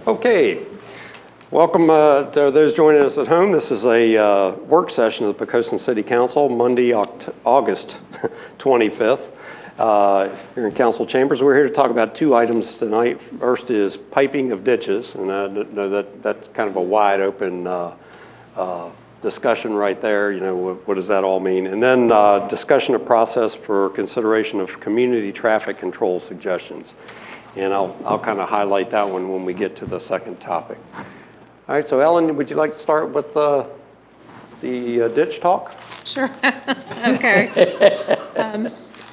Okay, welcome to those joining us at home. This is a work session of the Poquoson City Council, Monday, August 25th, here in council chambers. We're here to talk about two items tonight. First is piping of ditches, and I know that's kind of a wide open discussion right there. You know, what does that all mean? And then discussion of process for consideration of community traffic control suggestions. And I'll kind of highlight that one when we get to the second topic. All right, so Ellen, would you like to start with the ditch talk? Sure. Okay.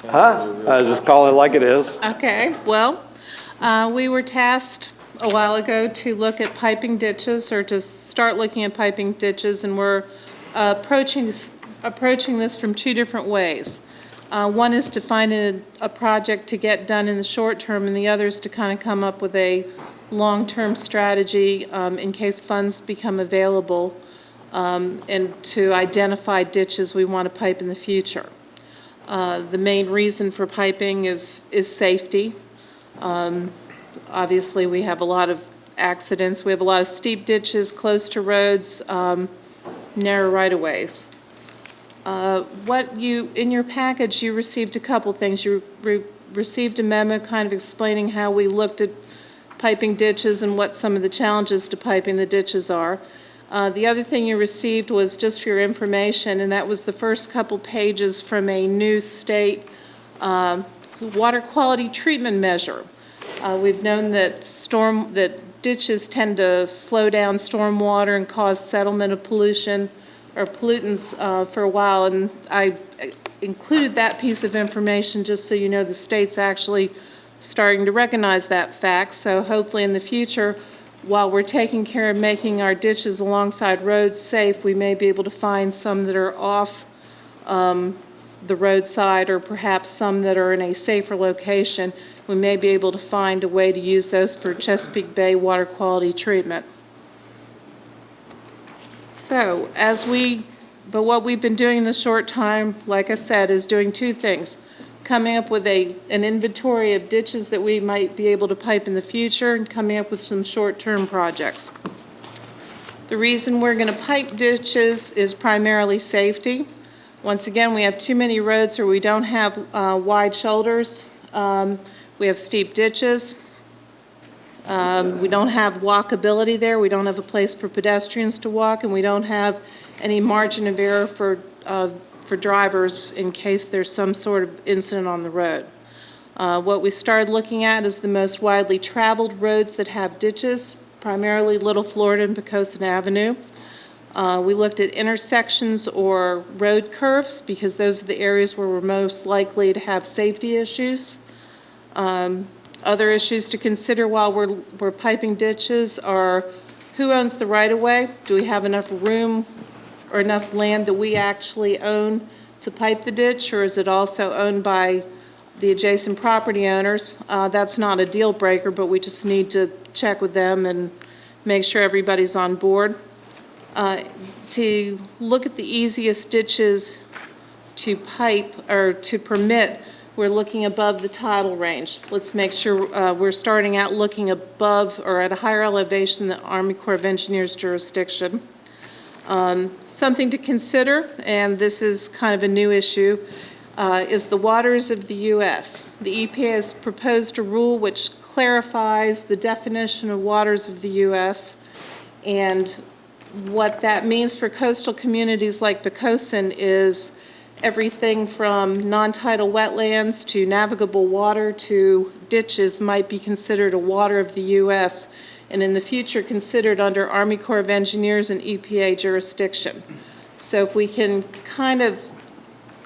Just call it like it is. Okay. Well, we were tasked a while ago to look at piping ditches, or to start looking at piping ditches, and we're approaching this from two different ways. One is to find a project to get done in the short term, and the other is to kind of come up with a long-term strategy in case funds become available, and to identify ditches we want to pipe in the future. The main reason for piping is safety. Obviously, we have a lot of accidents. We have a lot of steep ditches close to roads, narrow right-of-ways. In your package, you received a couple things. You received a memo kind of explaining how we looked at piping ditches and what some of the challenges to piping the ditches are. The other thing you received was just for your information, and that was the first couple pages from a new state water quality treatment measure. We've known that ditches tend to slow down stormwater and cause settlement of pollution or pollutants for a while, and I included that piece of information just so you know the state's actually starting to recognize that fact. So hopefully in the future, while we're taking care of making our ditches alongside roads safe, we may be able to find some that are off the roadside, or perhaps some that are in a safer location. We may be able to find a way to use those for Chesapeake Bay water quality treatment. So, but what we've been doing in the short time, like I said, is doing two things. Coming up with an inventory of ditches that we might be able to pipe in the future, and coming up with some short-term projects. The reason we're going to pipe ditches is primarily safety. Once again, we have too many roads where we don't have wide shoulders. We have steep ditches. We don't have walkability there. We don't have a place for pedestrians to walk, and we don't have any margin of error for drivers in case there's some sort of incident on the road. What we started looking at is the most widely traveled roads that have ditches, primarily Little Florida and Poquoson Avenue. We looked at intersections or road curves because those are the areas where we're most likely to have safety issues. Other issues to consider while we're piping ditches are who owns the right-of-way? Do we have enough room or enough land that we actually own to pipe the ditch, or is it also owned by the adjacent property owners? That's not a deal breaker, but we just need to check with them and make sure everybody's on board. To look at the easiest ditches to pipe or to permit, we're looking above the tidal range. Let's make sure we're starting out looking above or at a higher elevation than the Army Corps of Engineers jurisdiction. Something to consider, and this is kind of a new issue, is the waters of the U.S. The EPA has proposed a rule which clarifies the definition of waters of the U.S. and what that means for coastal communities like Poquoson is everything from non-tidal wetlands to navigable water to ditches might be considered a water of the U.S. and in the future considered under Army Corps of Engineers and EPA jurisdiction. So if we can kind of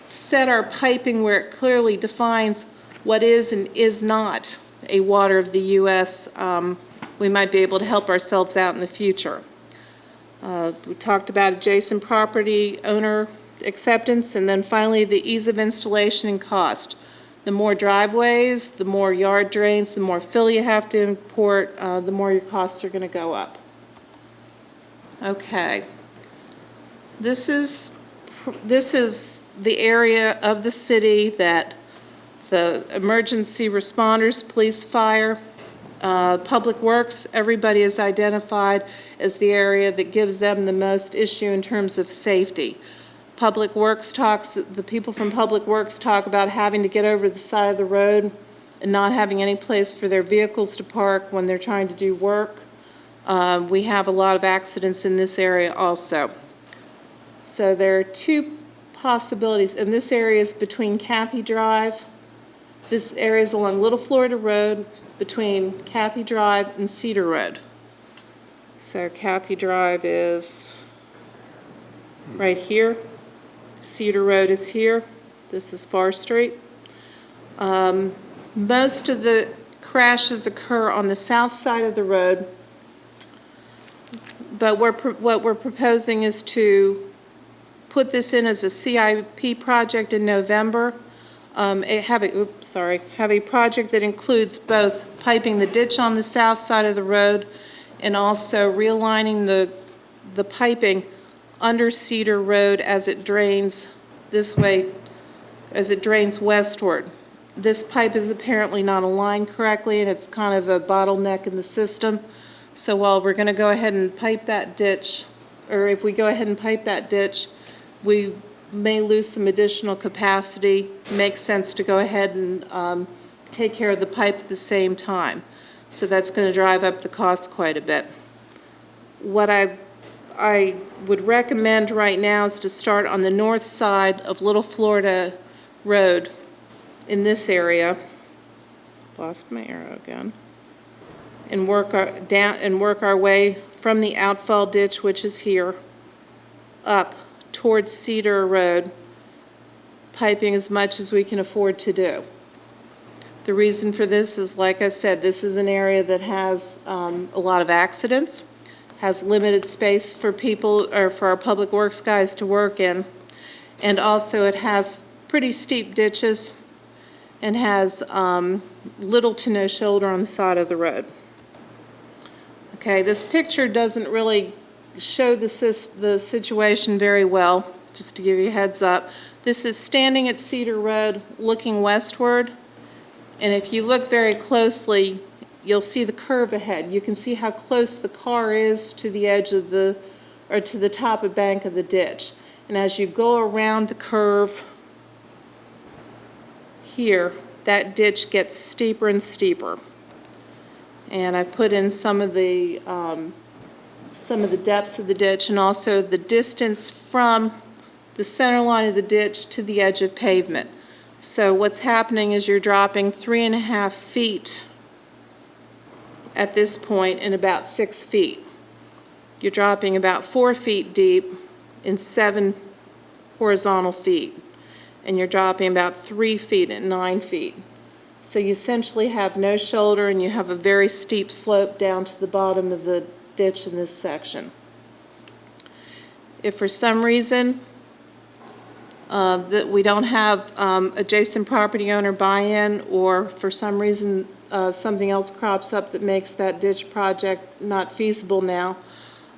set our piping where it clearly defines what is and is not a water of the U.S., we might be able to help ourselves out in the future. We talked about adjacent property owner acceptance, and then finally the ease of installation and cost. The more driveways, the more yard drains, the more fill you have to import, the more your costs are going to go up. Okay. This is the area of the city that the emergency responders, police, fire, Public Works, everybody is identified as the area that gives them the most issue in terms of safety. Public Works the people from Public Works talk about having to get over the side of the road and not having any place for their vehicles to park when they're trying to do work. We have a lot of accidents in this area also. So there are two possibilities, and this area is between Cathy Drive. This area is along Little Florida Road between Cathy Drive and Cedar Road. So Cathy Drive is right here. Cedar Road is here. This is Far Street. Most of the crashes occur on the south side of the road, but what we're proposing is to put this in as a CIP project in November. Have a project that includes both piping the ditch on the south side of the road and also realigning the piping under Cedar Road as it drains this way, as it drains westward. This pipe is apparently not aligned correctly, and it's kind of a bottleneck in the system. So while we're going to go ahead and pipe that ditch, or if we go ahead and pipe that ditch, we may lose some additional capacity. Makes sense to go ahead and take care of the pipe at the same time. So that's going to drive up the cost quite a bit. What I would recommend right now is to start on the north side of Little Florida Road in this area. Lost my arrow again. And work our way from the outfall ditch, which is here, up towards Cedar Road, piping as much as we can afford to do. The reason for this is, like I said, this is an area that has a lot of accidents, has limited space for people, or for our public works guys to work in, and also it has pretty steep ditches and has little to no shoulder on the side of the road. Okay, this picture doesn't really show the situation very well, just to give you a heads up. This is standing at Cedar Road looking westward, and if you look very closely, you'll see the curve ahead. You can see how close the car is to the edge of or to the top of bank of the ditch. And as you go around the curve here, that ditch gets steeper and steeper. And I put in some of the depths of the ditch and also the distance from the center line of the ditch to the edge of pavement. So what's happening is you're dropping 3.5 feet at this point in about 6 feet. You're dropping about 4 feet deep in 7 horizontal feet. And you're dropping about 3 feet at 9 feet. So you essentially have no shoulder, and you have a very steep slope down to the bottom of the ditch in this section. If for some reason that we don't have adjacent property owner buy-in, or for some reason something else crops up that makes that ditch project not feasible now,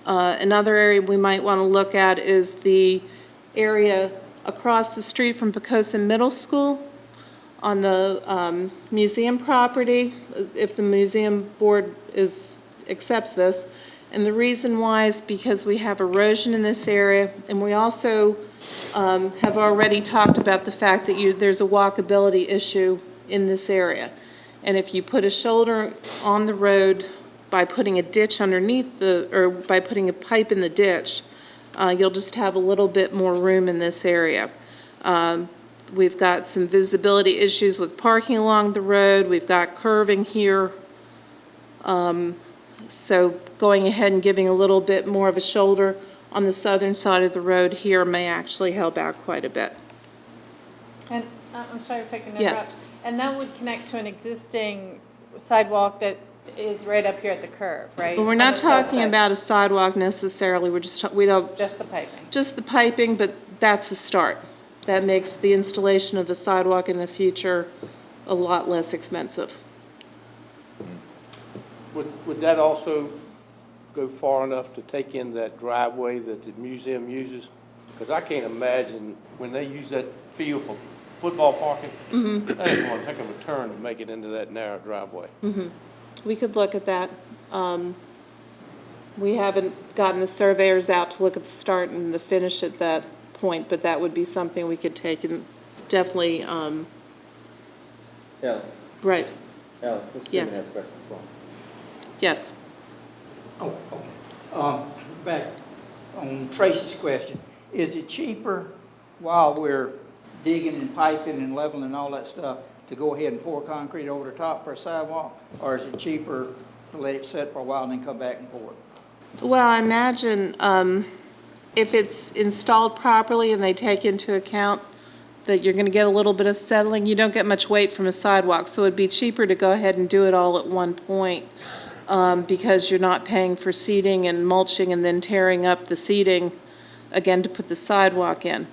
another area we might want to look at is the area across the street from Poquoson Middle School on the museum property, if the museum board accepts this. And the reason why is because we have erosion in this area, and we also have already talked about the fact that there's a walkability issue in this area. And if you put a shoulder on the road by putting a ditch underneath or by putting a pipe in the ditch, you'll just have a little bit more room in this area. We've got some visibility issues with parking along the road. We've got curving here. So going ahead and giving a little bit more of a shoulder on the southern side of the road here may actually help out quite a bit. And I'm sorry if I can interrupt. Yes. And that would connect to an existing sidewalk that is right up here at the curve, right? But we're On not the south talking side. about a sidewalk necessarily. We're just, we don't, Just the piping. just the piping, but that's a start. That makes the installation of a sidewalk in the future a lot less expensive. Would that also go far enough to take in that driveway that the museum uses? Because I can't imagine when they use that field for football parking, that is one heck of a turn to make it into that narrow driveway. We could look at that. We haven't gotten the surveyors out to look at the start and the finish at that point, but that would be something we could take and definitely, Yeah, right, yeah, Mr. Yes. Freeman has a question. Go on. yes. Oh, okay. Back on Tracy's question, is it cheaper while we're digging and piping and leveling and all that stuff to go ahead and pour concrete over the top for a sidewalk? Or is it cheaper to let it sit for a while and then come back and pour it? Well, I imagine if it's installed properly and they take into account that you're going to get a little bit of settling, you don't get much weight from a sidewalk, so it'd be cheaper to go ahead and do it all at one point because you're not paying for seeding and mulching and then tearing up the seeding again to put the sidewalk in.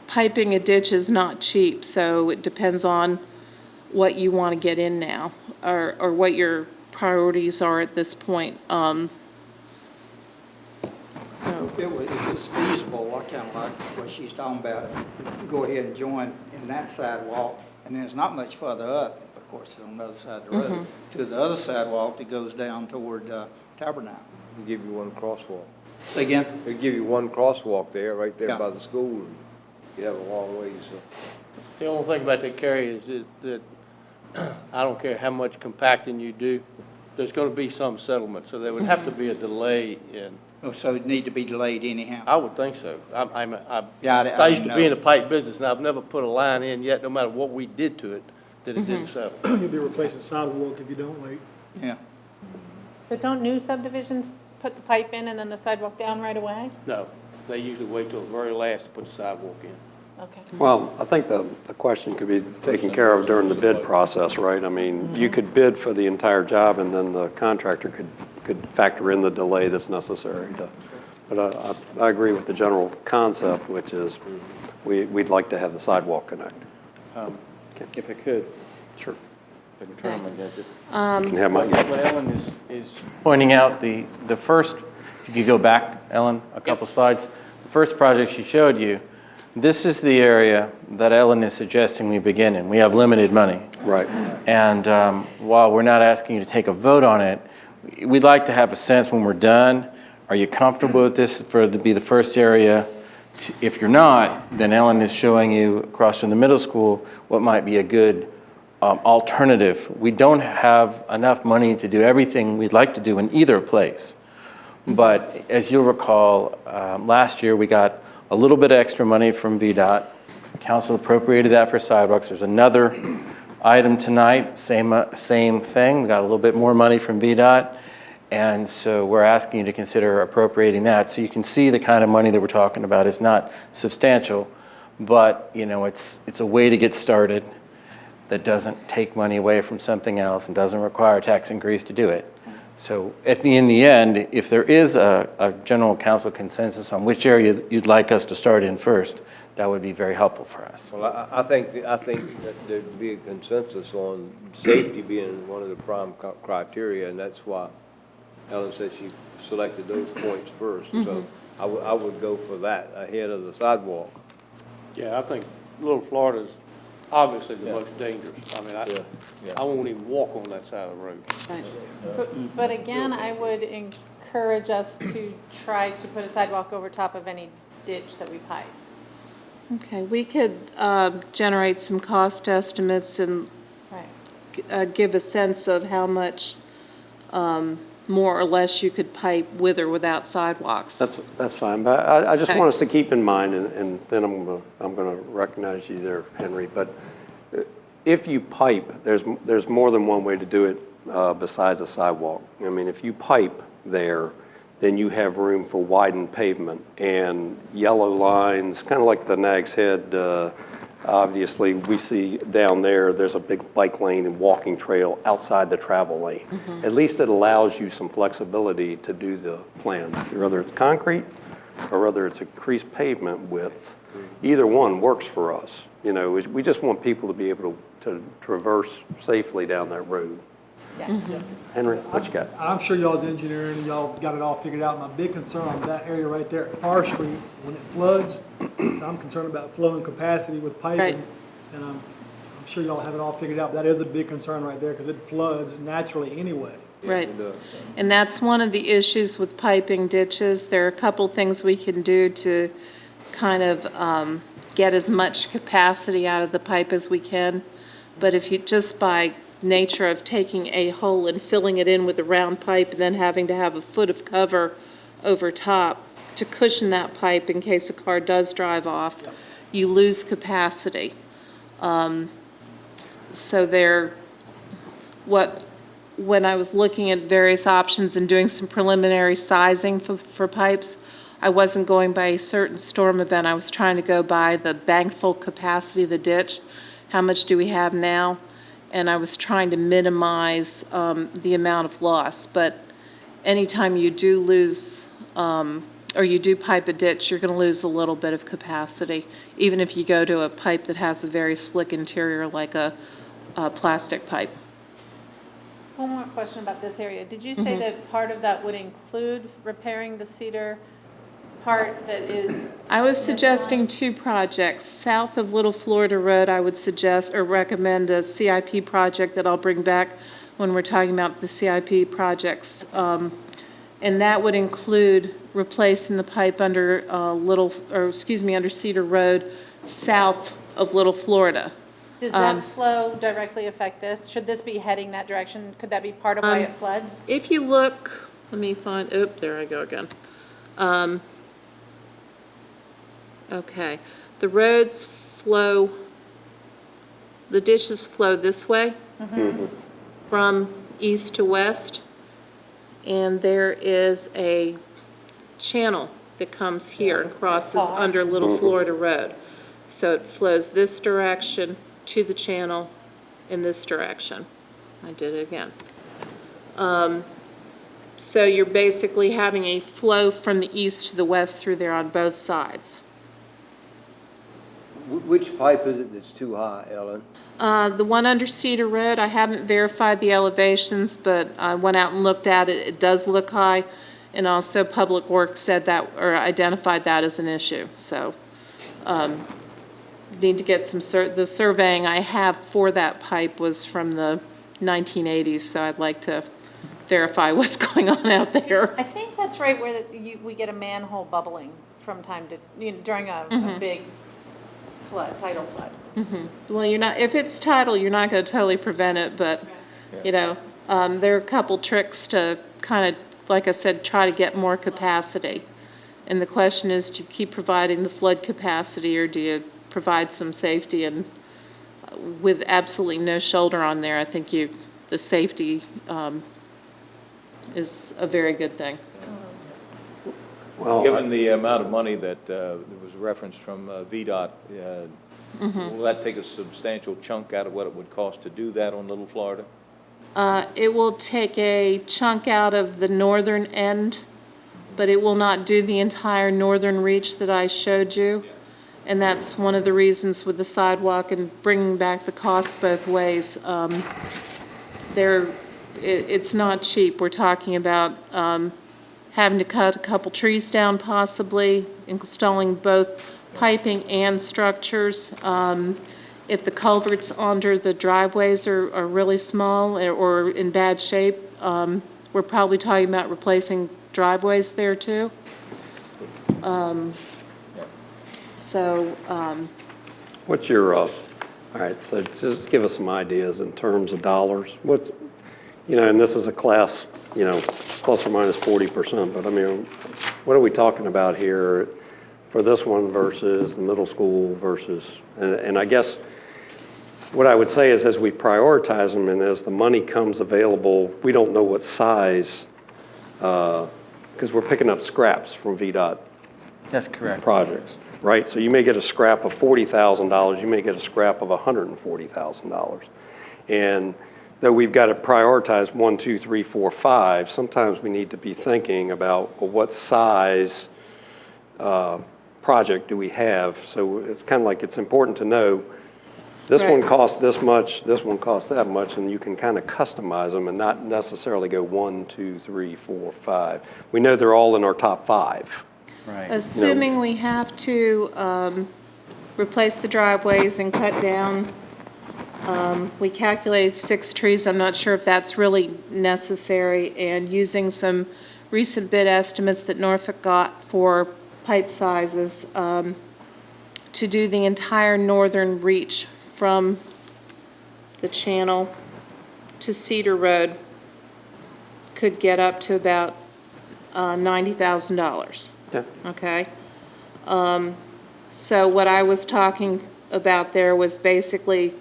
Piping a ditch is not cheap, so it depends on what you want to get in now or what your priorities are at this point. So, If it's feasible, I kind of like what she's talking about, go ahead and join in that sidewalk, and then it's not much further up, of course, on the other side of the road, to the other sidewalk that goes down toward Tabernacle. We'll give you one crosswalk. Say again? They'll give you one crosswalk there, right there Yeah. by the school. And you have a long ways. So. The only thing about that, Kerry, is that I don't care how much compacting you do, there's gonna be some settlement, so there would have to be a delay in, Oh, so it need to be delayed anyhow? I would think so. Yeah, I used to didn't be in know. the pipe business, and I've never put a line in yet, no matter what we did to it, that it didn't settle. You'll be replacing sidewalk if you don't wait. Yeah. But don't new subdivisions put the pipe in and then the sidewalk down right away? No, they usually wait till the very last to put the sidewalk in. Okay. Well, I think the question could be taken care of during the bid process, right? I mean, you could bid for the entire job, and then the contractor could factor in the delay that's necessary to, but I agree with the general concept, which is we'd like to have the sidewalk connect. If I could, Sure. if I can turn on my gadget. You can have my, What Ellen is pointing out, the first, if you could go back, Ellen, a couple slides. The first project she showed you, this is the area that Ellen is suggesting we begin in. We have limited money. right. And while we're not asking you to take a vote on it, we'd like to have a sense when we're done, are you comfortable with this for it to be the first area? If you're not, then Ellen is showing you across from the middle school what might be a good alternative. We don't have enough money to do everything we'd like to do in either place. But as you'll recall, last year we got a little bit of extra money from VDOT. Council appropriated that for sidewalks. There's another item tonight, same thing. We got a little bit more money from VDOT. And so we're asking you to consider appropriating that. So you can see the kind of money that we're talking about is not substantial, but you know, it's a way to get started that doesn't take money away from something else and doesn't require a tax increase to do it. So in the end, if there is a general council consensus on which area you'd like us to start in first, that would be very helpful for us. Well, I think that there'd be a consensus on safety being one of the prime criteria, and that's why Ellen said she selected those points first. So I would go for that ahead of the sidewalk. Yeah, I think Little Florida's obviously the Yeah. most dangerous. I mean, Yeah. I won't even walk on that side of the road. right. But again, I would encourage us to try to put a sidewalk over top of any ditch that we pipe. Okay, we could generate some cost estimates and Right. give a sense of how much more or less you could pipe with or without sidewalks. That's fine, but I just Okay. want us to keep in mind, and then I'm gonna recognize you there, Henry, but if you pipe, there's more than one way to do it besides a sidewalk. I mean, if you pipe there, then you have room for widened pavement and yellow lines, kind of like the Nag's Head. Obviously, we see down there, there's a big bike lane and walking trail outside the travel lane. At least it allows you some flexibility to do the plan, whether it's concrete or whether it's increased pavement width. Either one works for us. You know, we just want people to be able to traverse safely down that road. Yes. Henry, what you got? I'm sure y'all's engineering and y'all got it all figured out. My big concern on that area right there at Far Street, when it floods, so I'm concerned about flowing capacity with Right. piping. And I'm sure y'all have it all figured out. That is a big concern right there because it floods naturally anyway. Right. It does. And that's one of the issues with piping ditches. There are a couple things we can do to kind of get as much capacity out of the pipe as we can. But if you, just by nature of taking a hole and filling it in with a round pipe and then having to have a foot of cover over top to cushion that pipe in case a car does drive off, you lose capacity. So when I was looking at various options and doing some preliminary sizing for pipes, I wasn't going by a certain storm event. I was trying to go by the bankful capacity of the ditch. How much do we have now? And I was trying to minimize the amount of loss. But anytime you do lose, or you do pipe a ditch, you're going to lose a little bit of capacity, even if you go to a pipe that has a very slick interior like a plastic pipe. One more question about this area. Did you say that part of that would include repairing the cedar part that is? I was suggesting two projects. South of Little Florida Road, I would suggest or recommend a CIP project that I'll bring back when we're talking about the CIP projects. And that would include replacing the pipe under under Cedar Road, south of Little Florida. Does that flow directly affect this? Should this be heading that direction? Could that be part of why it floods? If you look, let me find, there I go again. Okay, the roads flow, the ditches flow this way from east to west, and there is a channel that comes here and crosses under Little Florida Road. So it flows this direction to the channel in this direction. I did it again. So you're basically having a flow from the east to the west through there on both sides. Which pipe is it that's too high, Ellen? The one under Cedar Road, I haven't verified the elevations, but I went out and looked at it. It does look high. And also Public Works said that, or identified that as an issue. So need to get some, the surveying I have for that pipe was from the 1980s, so I'd like to verify what's going on out there. I think that's right where we get a manhole bubbling from time to, during a big flood, tidal flood. Well, you're not, if it's tidal, you're not going to totally prevent it, but, there are a couple tricks to kind of, like I said, try to get more capacity. And the question is, do you keep providing the flood capacity, or do you provide some safety? And with absolutely no shoulder on there, I think the safety is a very good thing. Well, Given the amount of money that was referenced from VDOT, will that take a substantial chunk out of what it would cost to do that on Little Florida? It will take a chunk out of the northern end, but it will not do the entire northern reach that I showed you. And that's one of the reasons with the sidewalk and bringing back the cost both ways. It's not cheap. We're talking about having to cut a couple trees down possibly, installing both piping and structures. If the culverts under the driveways are really small or in bad shape, we're probably talking about replacing driveways there too. what's your, all right, so just give us some ideas in terms of dollars. And this is a class, plus or minus 40%, but I mean, what are we talking about here for this one versus the middle school versus, and I guess what I would say is as we prioritize them and as the money comes available, we don't know what size, because we're picking up scraps from VDOT That's correct. projects, right? So you may get a scrap of $40,000, you may get a scrap of $140,000. And though we've got to prioritize 1, 2, 3, 4, 5, sometimes we need to be thinking about, well, what size project do we have? So it's kind of like it's important to know this one costs this much, this one costs that much, and you can kind of customize them and not necessarily go 1, 2, 3, 4, 5. We know they're all in our top 5. Right. Assuming we have to replace the driveways and cut down We calculated 6 trees. I'm not sure if that's really necessary, and using some recent bid estimates that Norfolk got for pipe sizes, to do the entire northern reach from the channel to Cedar Road could get up to about $90,000. Yeah. Okay? So what I was talking about there was basically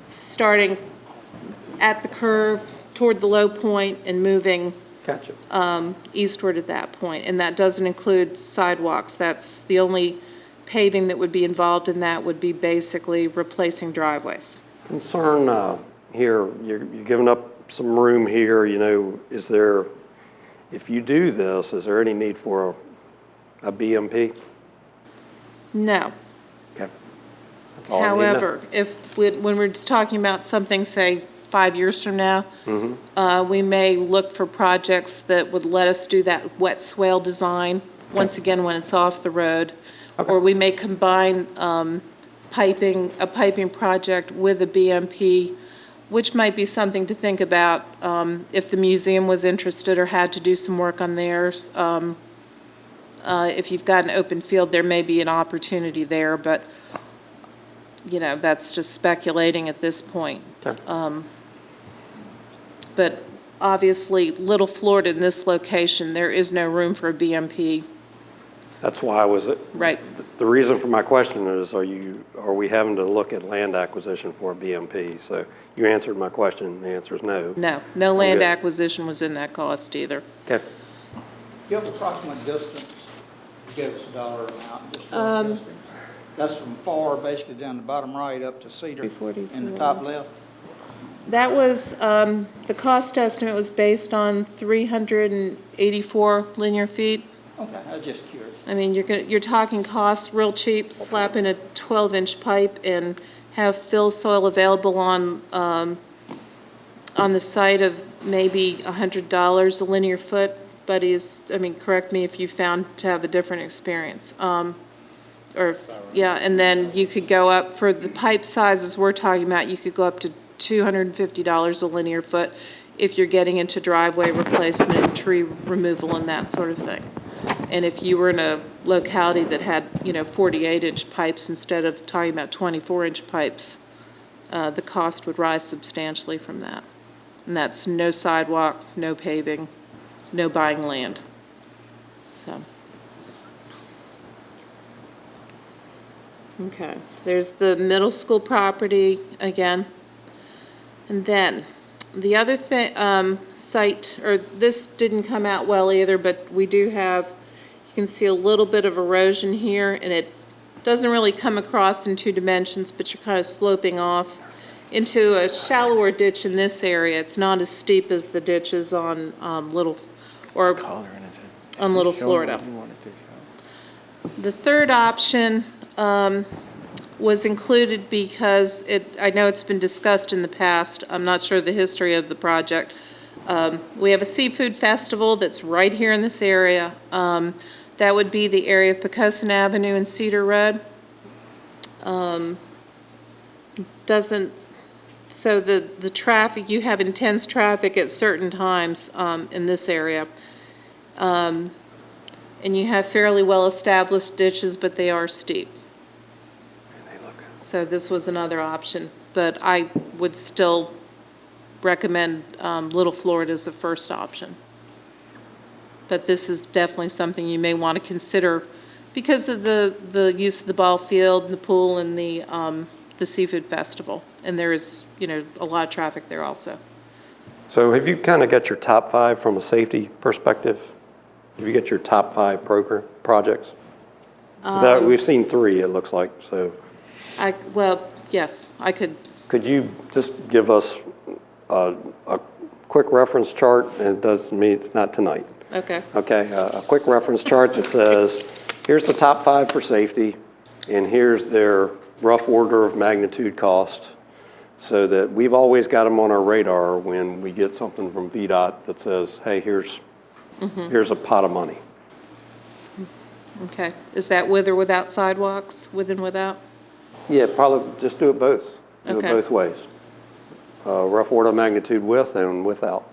starting at the curve toward the low point and moving Gotcha. eastward at that point. And that doesn't include sidewalks. That's the only paving that would be involved in that would be basically replacing driveways. Concern here, you're giving up some room here, you know, is there, if you do this, is there any need for a BMP? No. Okay. That's all I need to know. However, when we're just talking about something, say, 5 years from now, we may look for projects that would let us do that wet swale design, once again, when it's off the road. Or we may combine a piping project with a BMP, which might be something to think about if the museum was interested or had to do some work on theirs. If you've got an open field, there may be an opportunity there, but, you know, that's just speculating at this point. Okay. But obviously, Little Florida in this location, there is no room for a BMP. That's why I was, Right. the reason for my question is, are we having to look at land acquisition for a BMP? So you answered my question, the answer is no. No land good. acquisition was in that cost either. Okay. Give approximate distance, give us a dollar amount, just rough distance. That's from far, basically down the bottom right up to Cedar 344. in the top left. That was, the cost estimate was based on 384 linear feet. Okay, I was just curious. I mean, you're talking costs real cheap, slap in a 12-inch pipe and have fill soil available on the site of maybe $100 a linear foot, but correct me if you found to have a different experience. And then you could go up, for the pipe sizes we're talking about, you could go up to $250 a linear foot if you're getting into driveway replacement and tree removal and that sort of thing. And if you were in a locality that had, 48-inch pipes instead of talking about 24-inch pipes, the cost would rise substantially from that. And that's no sidewalk, no paving, no buying land. So. Okay, so there's the middle school property again. And then, the other thing, this didn't come out well either, but we do have, you can see a little bit of erosion here, and it doesn't really come across in 2 dimensions, but you're kind of sloping off into a shallower ditch in this area. It's not as steep as the ditches on Little Florida. The third option was included because I know it's been discussed in the past. I'm not sure the history of the project. We have a seafood festival that's right here in this area. That would be the area of Poquoson Avenue and Cedar Road. So the traffic, you have intense traffic at certain times in this area. And you have fairly well-established ditches, but they are steep. So this was another option, but I would still recommend Little Florida as the first option. But this is definitely something you may want to consider because of the use of the ball field, the pool, and the seafood festival. And there is, a lot of traffic there also. So have you kind of got your top 5 from a safety perspective? Have you got your top 5 projects? We've seen 3, it looks like, so. Yes, I could. Could you just give us a quick reference chart? And it doesn't mean it's not tonight. Okay. Okay, a quick reference chart that says, here's the top 5 for safety, and here's their rough order of magnitude cost, so that we've always got them on our radar when we get something from VDOT that says, hey, here's a pot of money. Okay. Is that with or without sidewalks? With and without? Yeah, probably just do it both. Do it Okay. both ways. rough order of magnitude with and without.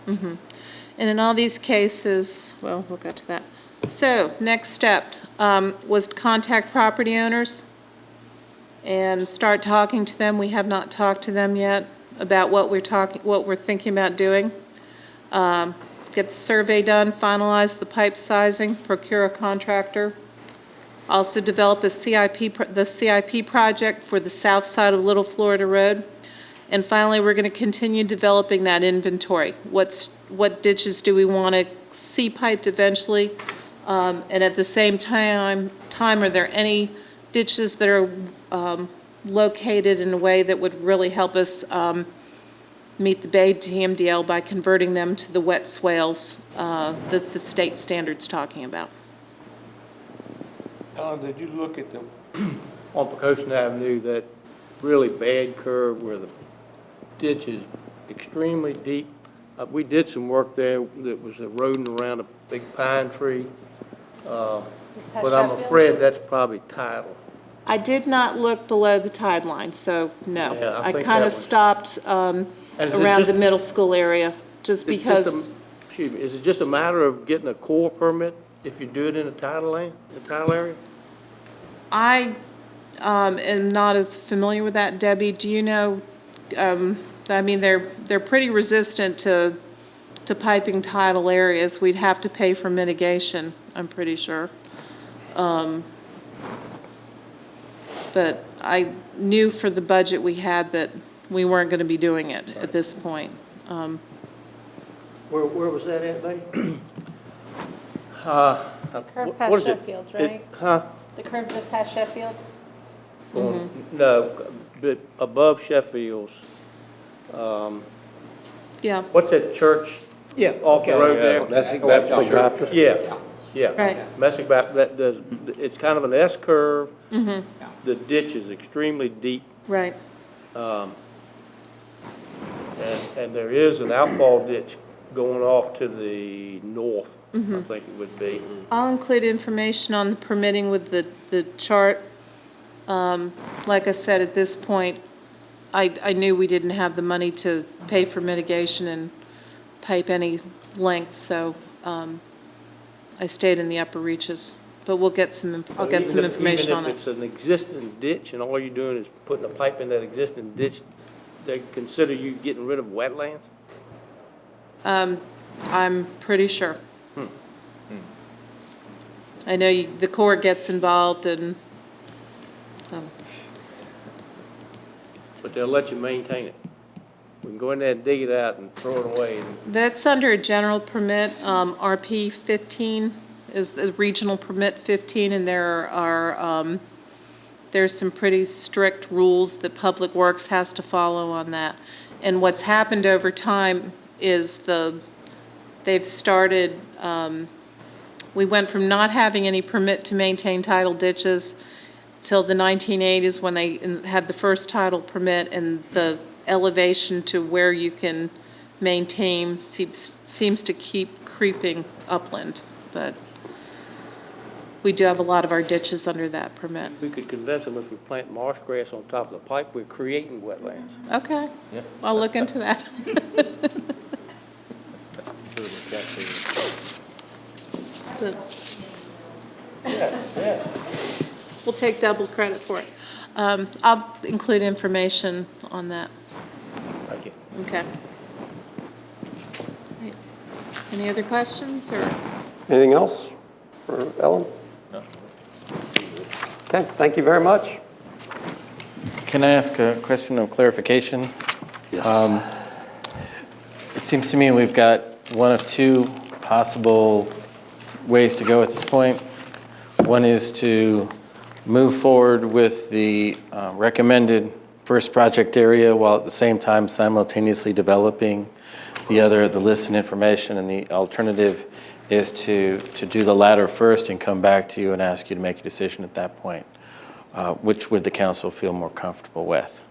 And in all these cases, well, we'll get to that. So, next step was to contact property owners and start talking to them. We have not talked to them yet about what we're thinking about doing. Get the survey done, finalize the pipe sizing, procure a contractor. Also develop the CIP project for the south side of Little Florida Road. And finally, we're going to continue developing that inventory. What ditches do we want to see piped eventually? And at the same time, are there any ditches that are located in a way that would really help us meet the Bay TMDL by converting them to the wet swales that the state standard's talking about? Did you look at the, on Poquoson Avenue, that really bad curve where the ditch is extremely deep? We did some work there that was eroding around a big pine tree. But I'm afraid that's probably tidal. I did not look below the tide line, so no. Yeah, I I think kind that of was- stopped And is it around just- the middle school area, just It's just a- because Excuse me, is it just a matter of getting a core permit if you do it in a tidal area? I am not as familiar with that. Debbie, do you know, I mean, they're pretty resistant to piping tidal areas. We'd have to pay for mitigation, I'm pretty sure. But I knew for the budget we had that we weren't going to be doing it at this point. Where was that at, buddy? Curve What past is it? Sheffield, It- right? Huh? The curve just past Sheffield? No, but above Sheffield's, Yeah, what's that church Yeah. off the road there? Messick Baptist Church. Yeah. right. Messick Baptist, that does, it's kind of an S curve. The ditch is extremely deep, Right. and there is an outfall ditch going off to the north, I think it would be. I'll include information on the permitting with the chart. Like I said, at this point, I knew we didn't have the money to pay for mitigation and pipe any length, so I stayed in the upper reaches. But we'll get some, I'll get some information on Even if it. it's an existing ditch and all you're doing is putting a pipe in that existing ditch, they consider you getting rid of wetlands? I'm pretty sure. I know the Corps gets involved and, But they'll let you maintain it. We can go in there and dig it out and throw it away. that's under a general permit. RP 15 is the regional permit 15, and there are, there's some pretty strict rules that Public Works has to follow on that. And what's happened over time is they've started, we went from not having any permit to maintain tidal ditches till the 1980s when they had the first tidal permit, and the elevation to where you can maintain seems to keep creeping upland. But we do have a lot of our ditches under that permit. We could convince them if we plant marsh grass on top of the pipe, we're creating wetlands. Okay, I'll look into that. We'll take double credit for it. I'll include information on that. Thank you. Okay. Great. Any other questions, or? Anything else for Ellen? No. Okay, thank you very much. Can I ask a question of clarification? Yes. It seems to me we've got one of two possible ways to go at this point. One is to move forward with the recommended first project area while at the same time simultaneously developing the other, the list and information, and the alternative is to do the latter first and come back to you and ask you to make a decision at that point. Which would the council feel more comfortable with?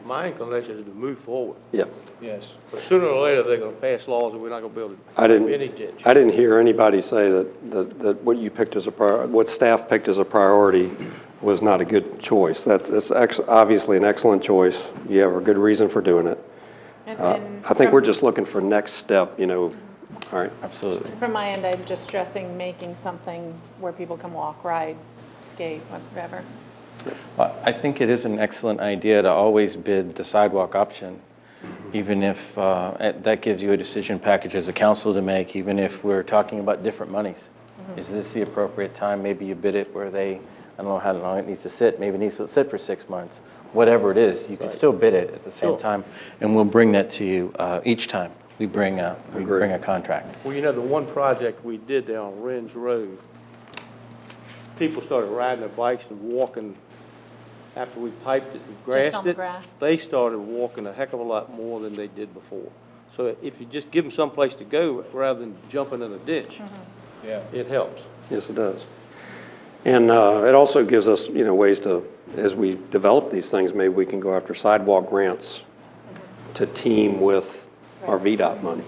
My inclination is to move forward. Yeah. Yes. But sooner or later, they're gonna pass laws and we're not gonna be able I to do any didn't, ditch. I didn't hear anybody say that what you picked as a what staff picked as a priority was not a good choice. That's obviously an excellent choice. You have a good reason for doing it. And I think we're just looking for next step, all right? Absolutely. from my end, I'm just stressing making something where people can walk, ride, skate, whatever. Well, I think it is an excellent idea to always bid the sidewalk option, even if that gives you a decision package as a council to make, even if we're talking about different monies. Is this the appropriate time? Maybe you bid it where I don't know how long it needs to sit, maybe it needs to sit for 6 months. Whatever it is, you can still bid it at the same time, and we'll bring that to you each time we bring a contract. Well, the one project we did there on Wren's Road, people started riding their bikes and walking after we piped it and grassed on the it. grass. They started walking a heck of a lot more than they did before. So if you just give them someplace to go rather than jumping in a ditch, Yeah. it helps. Yes, it does. And it also gives us, ways to, as we develop these things, maybe we can go after sidewalk grants to team with our VDOT money.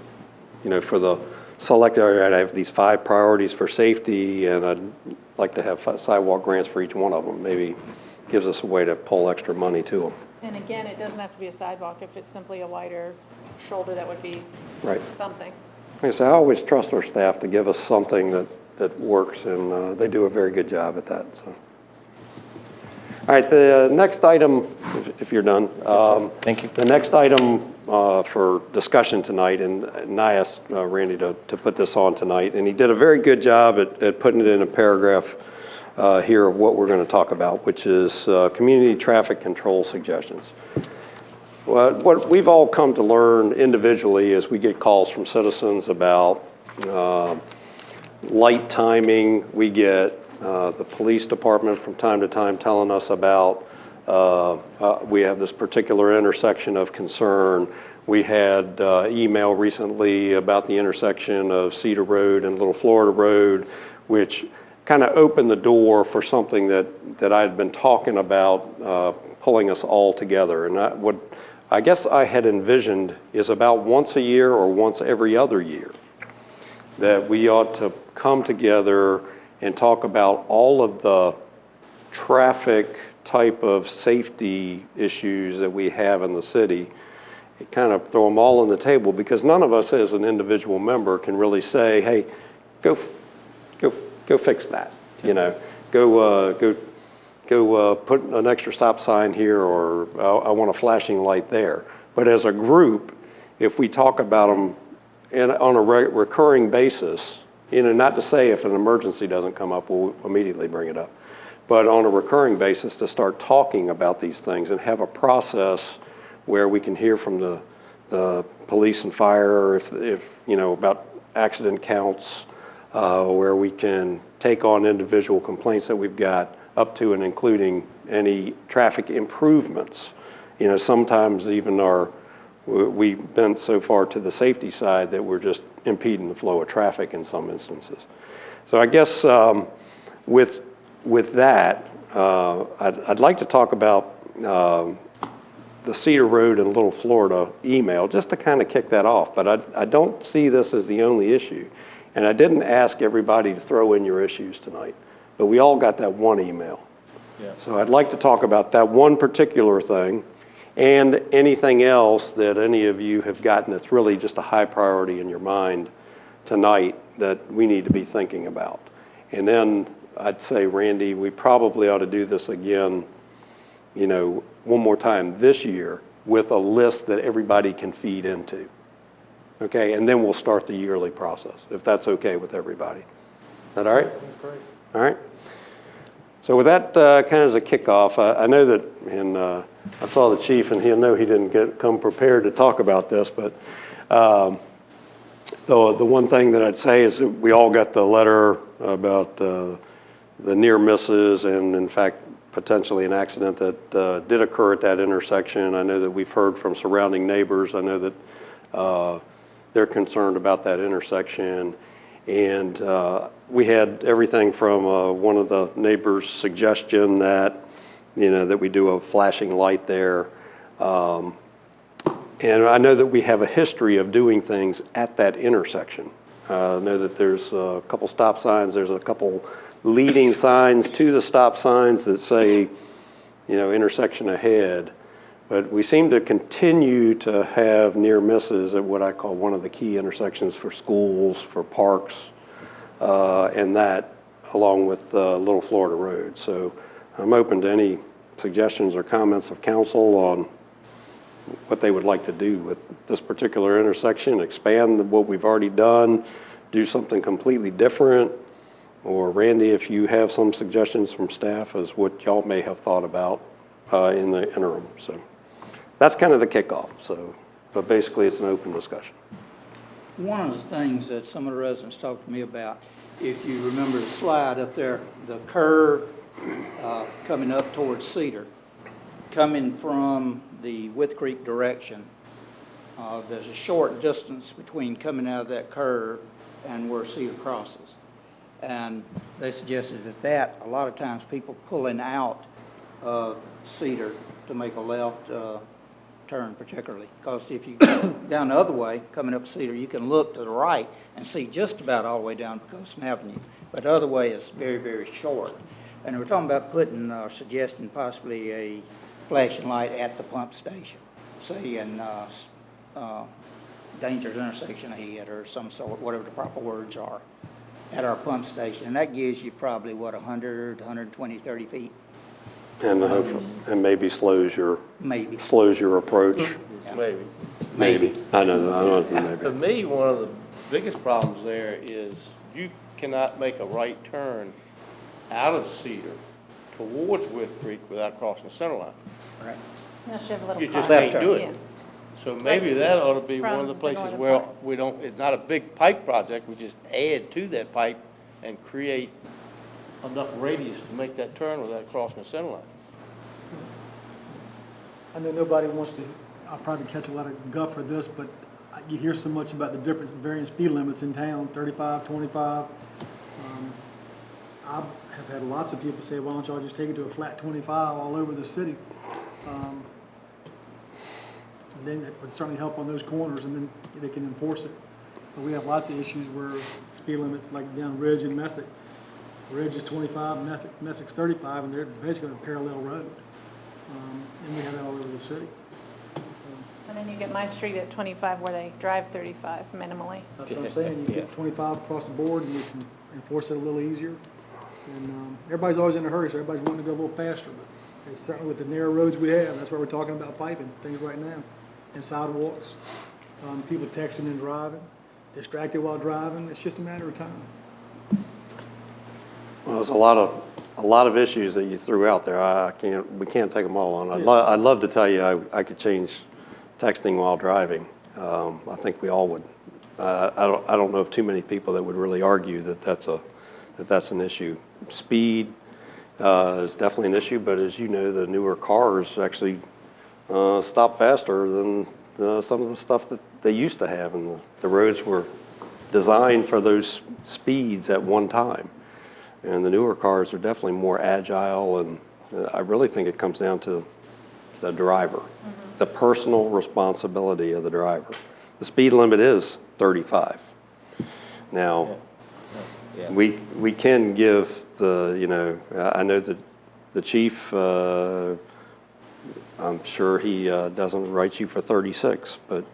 For the select area, I have these 5 priorities for safety, and I'd like to have sidewalk grants for each one of them. Maybe gives us a way to pull extra money to them. And again, it doesn't have to be a sidewalk. If it's simply a wider shoulder, that would be Right. something. Like I say, I always trust our staff to give us something that works, and they do a very good job at that, so. All right, the next item, if you're done. Thank you. The next item for discussion tonight, and I asked Randy to put this on tonight, and he did a very good job at putting it in a paragraph here of what we're going to talk about, which is community traffic control suggestions. Well, what we've all come to learn individually is we get calls from citizens about light timing. We get the police department from time to time telling us about we have this particular intersection of concern. We had email recently about the intersection of Cedar Road and Little Florida Road, which kind of opened the door for something that I had been talking about pulling us all together. And what I guess I had envisioned is about once a year or once every other year that we ought to come together and talk about all of the traffic type of safety issues that we have in the city, and kind of throw them all on the table, because none of us as an individual member can really say, hey, go fix that, go put an extra stop sign here, or I want a flashing light there. But as a group, if we talk about them on a recurring basis, not to say if an emergency doesn't come up, we'll immediately bring it up, but on a recurring basis to start talking about these things and have a process where we can hear from the police and fire if about accident counts, where we can take on individual complaints that we've got up to and including any traffic improvements. Sometimes even we've been so far to the safety side that we're just impeding the flow of traffic in some instances. So I guess with that, I'd like to talk about the Cedar Road and Little Florida email, just to kind of kick that off. But I don't see this as the only issue. And I didn't ask everybody to throw in your issues tonight, but we all got that one email. Yeah. So I'd like to talk about that one particular thing and anything else that any of you have gotten that's really just a high priority in your mind tonight that we need to be thinking about. And then I'd say, Randy, we probably ought to do this again, one more time this year with a list that everybody can feed into. Okay, and then we'll start the yearly process, if that's okay with everybody. Is that all right? That's great. All right. So with that kind of as a kickoff, I know that, and I saw the chief, and he'll know he didn't come prepared to talk about this, but the one thing that I'd say is that we all got the letter about the near misses and, in fact, potentially an accident that did occur at that intersection. I know that we've heard from surrounding neighbors. I know that they're concerned about that intersection. And we had everything from one of the neighbors' suggestion that, that we do a flashing light there. And I know that we have a history of doing things at that intersection. I know that there's a couple stop signs. There's a couple leading signs to the stop signs that say, intersection ahead. But we seem to continue to have near misses at what I call one of the key intersections for schools, for parks, and that along with Little Florida Road. So I'm open to any suggestions or comments of council on what they would like to do with this particular intersection, expand what we've already done, do something completely different. Or Randy, if you have some suggestions from staff as what y'all may have thought about in the interim. So that's kind of the kickoff. So, but basically it's an open discussion. One of the things that some of the residents talked to me about, if you remember the slide up there, the curve coming up towards Cedar, coming from the Wythe Creek direction, there's a short distance between coming out of that curve and where Cedar crosses. And they suggested that a lot of times people pulling out of Cedar to make a left turn particularly. Because if you go down the other way, coming up Cedar, you can look to the right and see just about all the way down Poquoson Avenue. But the other way is very, very short. And we're talking about putting, suggesting possibly a flashing light at the pump station, say in Dangerous intersection ahead or some sort, whatever the proper words are, at our pump station. And that gives you probably, what, 100, 120, 30 feet? And and maybe slows your approach. Maybe. Maybe. I know, maybe. For me, one of the biggest problems there is you cannot make a right turn out of Cedar towards Wythe Creek without crossing the center line. Right. Unless you have a little You just car. can't do Yeah. it. So maybe that ought to be one of the From the places northern where part. we don't, it's not a big pipe project, we just add to that pipe and create enough radius to make that turn without crossing the center line. I know nobody wants to, I'll probably catch a lot of guff for this, but you hear so much about the difference in varying speed limits in town, 35, 25. I have had lots of people say, why don't y'all just take it to a flat 25 all over the city? Then that would certainly help on those corners, and then they can enforce it. But we have lots of issues where speed limits, like down Ridge and Messick. Ridge is 25, Messick's 35, and they're basically on a parallel road. And we have that all over the city. And then you get my street at 25 where they drive 35 minimally. That's what I'm saying, you get 25 across the board, and you can enforce it a little easier. And everybody's always in a hurry, so everybody's wanting to go a little faster, but it's certainly with the narrow roads we have, that's why we're talking about piping things right now. And sidewalks, people texting and driving, distracted while driving, it's just a matter of time. Well, there's a lot of issues that you threw out there. We can't take them all on. I'd love to tell you I could change texting while driving. I think we all would. I don't know of too many people that would really argue that that's an issue. Speed is definitely an issue, but as you know, the newer cars actually stop faster than some of the stuff that they used to have, and the roads were designed for those speeds at one time. And the newer cars are definitely more agile, and I really think it comes down to the driver, the personal responsibility of the driver. The speed limit is 35. Now, we can give I know that the chief, I'm sure he doesn't write you for 36, but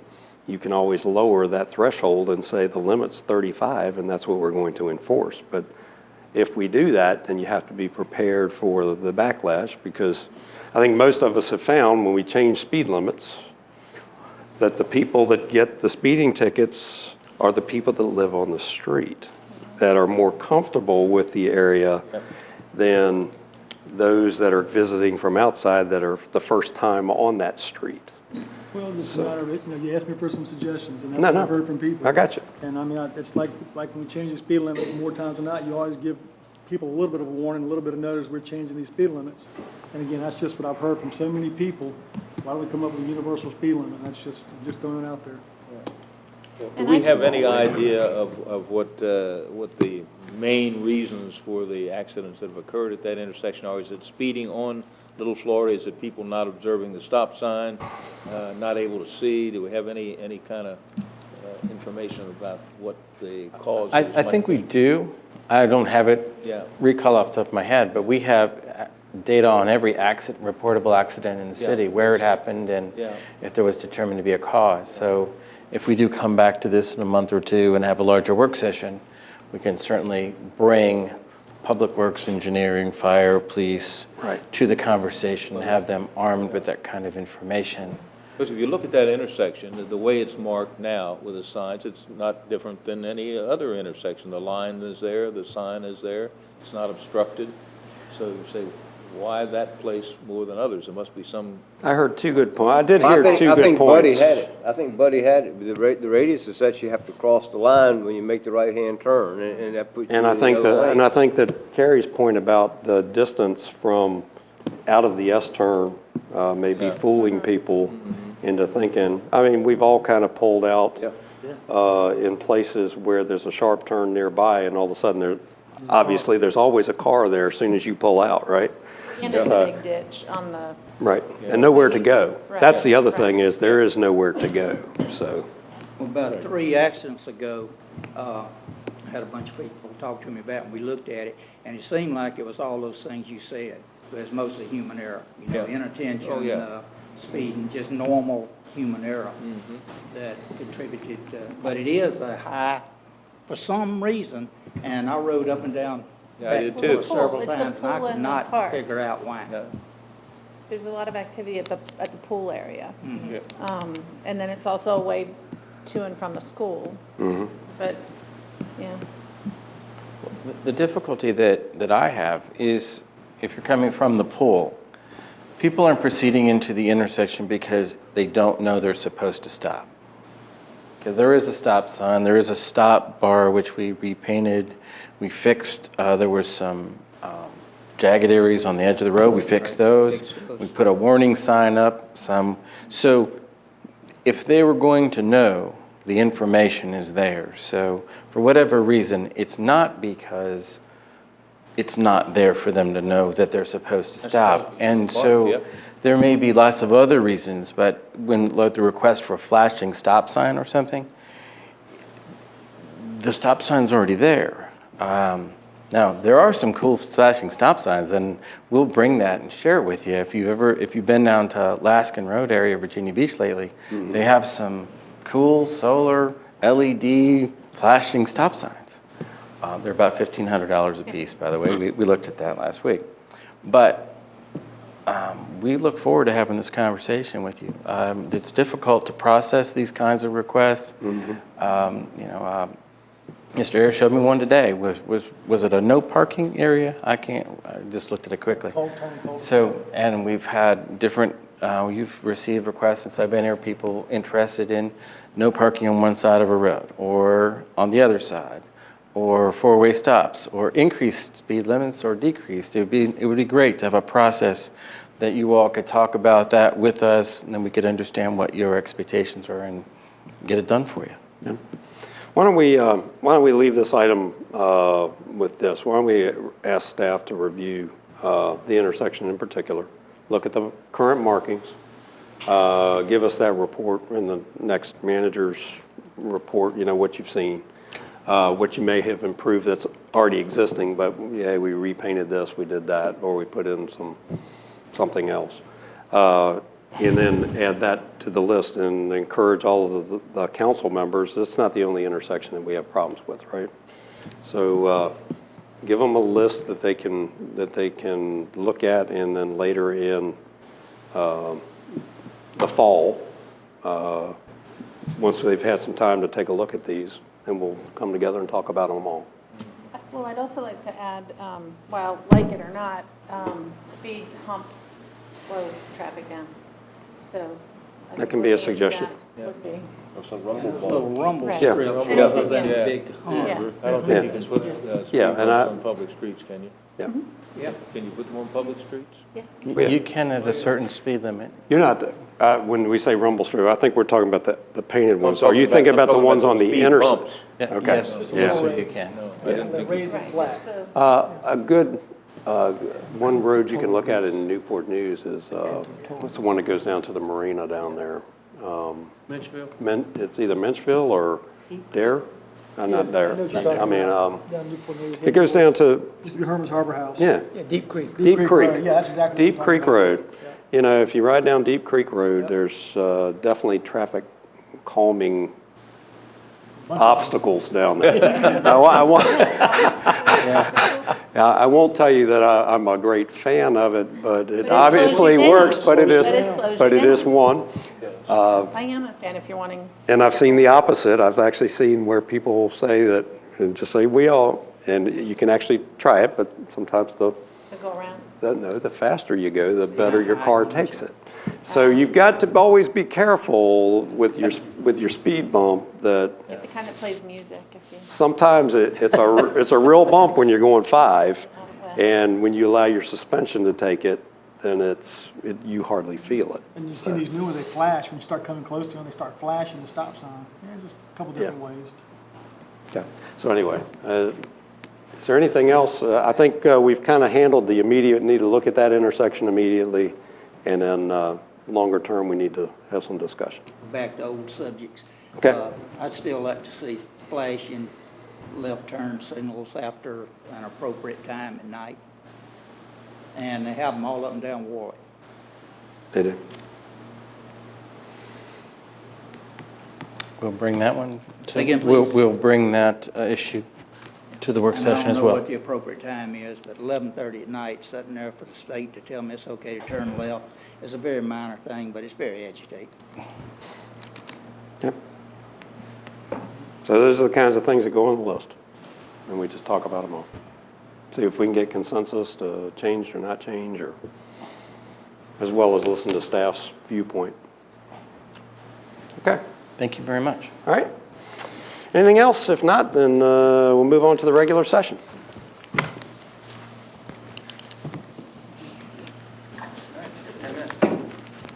you can always lower that threshold and say the limit's 35, and that's what we're going to enforce. But if we do that, then you have to be prepared for the backlash, because I think most of us have found when we change speed limits that the people that get the speeding tickets are the people that live on the street, that are more comfortable with the area than those that are visiting from outside that are the first time on that street. Well, it's a matter of, you asked me for some suggestions, and that's No, what no. I've heard from people. I got you. And I mean, it's like when we change the speed limit, more times than not, you always give people a little bit of a warning, a little bit of notice, we're changing these speed limits. And again, that's just what I've heard from so many people. Why don't we come up with a universal speed limit? That's just throwing it out there. Do we have any idea of what the main reasons for the accidents that have occurred at that intersection are? Is it speeding on Little Florida? Is it people not observing the stop sign, not able to see? Do we have any kind of information about what the cause is? I think we do. I don't have it Yeah. recall off the top of my head, but we have data on every accident, reportable accident in the Yeah. city, where it happened, and Yeah. if there was determined to be a cause. So if we do come back to this in a month or two and have a larger work session, we can certainly bring Public Works, engineering, fire, police Right. to the conversation, and have them armed with that kind of information. Because if you look at that intersection, the way it's marked now with the signs, it's not different than any other intersection. The line is there, the sign is there, it's not obstructed. So you say, why that place more than others? There must be some, I heard two good points. I did I hear think, two I good think Buddy points. had it. I think Buddy had it. The radius is such you have to cross the line when you make the right-hand turn, and that puts you in And I the think other lane. I think that Carrie's point about the distance from out of the S-turn may be fooling people into thinking, I mean, we've all kind of pulled out Yeah. in places where there's a sharp turn nearby, and all of a sudden obviously, there's always a car there as soon as you pull out, right? And it's a big ditch on the, Right, and nowhere to go. Right. That's the other thing is there is nowhere to go, so. About 3 accidents ago, I had a bunch of people talk to me about it, and we looked at it, and it seemed like it was all those things you said. It was mostly human error, Yeah. inattention, Oh, yeah. speeding, just normal human error that contributed, but it is a high, for some reason, and I rode up and down Yeah, I that did too. pool several It's the times, and I pool could and the not parks. figure out why. yeah, There's a lot of activity at the pool area. yeah. And then it's also a way to and from the school. But, yeah. The difficulty that I have is if you're coming from the pool, people aren't proceeding into the intersection because they don't know they're supposed to stop. Because there is a stop sign, there is a stop bar which we repainted, we fixed, there were some jagged areas on the edge of the road, we fixed those. We put a warning sign up, so if they were going to know, the information is there. So for whatever reason, it's not because it's not there for them to know that they're supposed to stop. And so Yep. there may be lots of other reasons, but when like the request for a flashing stop sign or something, the stop sign's already there. Now, there are some cool flashing stop signs, and we'll bring that and share it with you. If you've been down to Laskin Road area, Virginia Beach lately, they have some cool solar LED flashing stop signs. They're about $1,500 a piece, by the way. We looked at that last week. But we look forward to having this conversation with you. It's difficult to process these kinds of requests. Mr. Ayers showed me one today. Was it a no parking area? I just looked at it quickly. So, and we've had different, you've received requests since I've been here, people interested in no parking on one side of a road or on the other side, or four-way stops, or increased speed limits or decreased. It would be great to have a process that you all could talk about that with us, and then we could understand what your expectations are and get it done for you. Yeah. Why don't we leave this item with this? Why don't we ask staff to review the intersection in particular, look at the current markings, give us that report in the next manager's report, what you've seen, what you may have improved that's already existing, but yeah, we repainted this, we did that, or we put in something else. And then add that to the list and encourage all of the council members. It's not the only intersection that we have problems with, right? So give them a list that they can look at, and then later in the fall, once they've had some time to take a look at these, and we'll come together and talk about them all. Well, I'd also like to add, well, like it or not, speed humps slow traffic down. So. I That think can be a looking into suggestion. that would be. Or some rumble Little ball. rumble Right. strips Yeah. rather than Yeah. a big hump. Yeah. I don't think you can put speed Yeah, and bumps on public streets, can you? Yeah. Yeah. Can you put them on public streets? You can at a certain speed limit. You're not, when we say rumble strip, I think we're talking about the painted ones. Are you I'm thinking about the talking ones on the speed intersection? bumps. Okay. Yes, Yeah. yes, sir, you can. No, I didn't think. Right, just to- A good, one road you can look at in Newport News is, what's the one that goes down to the marina down there? Mitchell? It's either Menchville or Dare. not there. I know what you're talking I mean, about. Down Newport News. it goes down to, Used to be Herman's Harbor House. yeah, Yeah, Deep Creek. Deep Creek. Road. Yeah, that's exactly. Deep Creek Road. You know, if you ride down Deep Creek Road, there's definitely traffic calming obstacles down there. I won't tell you that I'm a great fan of it, but it it obviously slows you down. works, but it is, But it slows but you it is down. one. I am a fan if you're wanting, And I've seen the opposite. I've actually seen where people say that, and just say, we all, and you can actually try it, but sometimes to go around. the faster you go, the better your car takes it. So you've got to always be careful with your speed bump that Get the kind that plays music if you, sometimes it's a real bump when you're going 5, well. and when you allow your suspension to take it, then you hardly feel it. And you see these new ones, they flash, when you start coming close to them, they start flashing the stop sign. Yeah, just a couple different ways. Okay. So anyway, is there anything else? I think we've kind of handled the immediate need to look at that intersection immediately, and then longer term, we need to have some discussion. Back to old subjects. Okay. I'd still like to see flashing left turn signals after an appropriate time at night. And they have them all up and down Warwick. They do. We'll bring that one, Say again, please. we'll bring that issue to the work And session as I don't know well. what the appropriate time is, but 11:30 at night, sitting there for the state to tell me it's okay to turn left is a very minor thing, but it's very agitating. Yep. So those are the kinds of things that go on the list, and we just talk about them all. See if we can get consensus to change or not change, or as well as listen to staff's viewpoint. Okay, Thank you very much. all right. Anything else? If not, then we'll move on to the regular session.